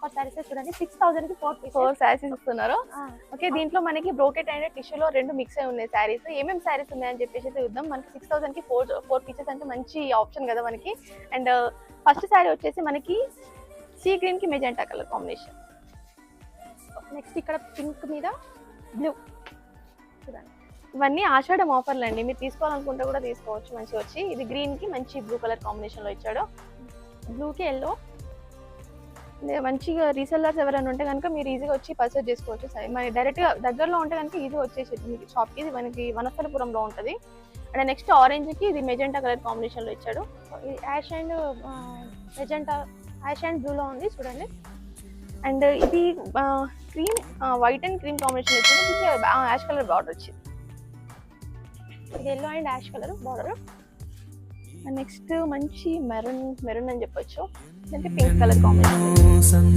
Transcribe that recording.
Offer saris చూడండి 6000 కి 4 శారీస్ ఇస్తున్నారు. ఓకే, దీంట్లో మనకి బ్రోకెట్ అండ్ టిష్యూలో 2 మిక్స్ అయి ఉన్నాయి శారీస్. ఏమేమి శారీస్ ఉన్నాయని చెప్పేసి చూద్దాం. మనకి 6000 కి 4 పీసెస్ అంటే మంచి ఆప్షన్ కదా మనకి. అండ్ ఫస్ట్ శారీ వచ్చేసి మనకి సీ గ్రీన్ కి మెజెంటా కలర్ కాంబినేషన్. నెక్స్ట్ ఇక్కడ పింక్ మీద బ్లూ చూడండి. ఇవన్నీ ఆషాఢం ఆఫర్లు అండి, మీరు తీసుకోవాలనుకుంటే కూడా తీసుకోవచ్చు. మంచిగా వచ్చి ఇది గ్రీన్ కి మంచి బ్లూ కలర్ కాంబినేషన్ లో ఇచ్చాడు. బ్లూకి ఎల్లో. మంచిగా రీసెల్లర్స్ ఎవరైనా ఉంటే కనుక మీరు ఈజీగా వచ్చి పర్చేస్ చేసుకోవచ్చు. సరే మరి డైరెక్ట్ గా దగ్గరలో ఉంటే కనుక ఈజీగా వచ్చేసి మీకు షాప్ కి. ఇది మనకి వనస్థలపురంలో ఉంటుంది. అండ్ నెక్స్ట్ ఆరెంజ్ కి ఇది మెజెంటా కలర్ కాంబినేషన్ లో ఇచ్చాడు. Ash and magenta, ash and బ్లూలో ఉంది చూడండి. అండ్ ఇది cream white and cream combination ఇచ్చాడు. ఇది యాష్ కలర్ బార్డర్ వచ్చింది. ఇది yellow and ash colour border. Next మంచి మెరూన్ అని చెప్పొచ్చు, అంటే పింక్ కలర్ కాంబినేషన్.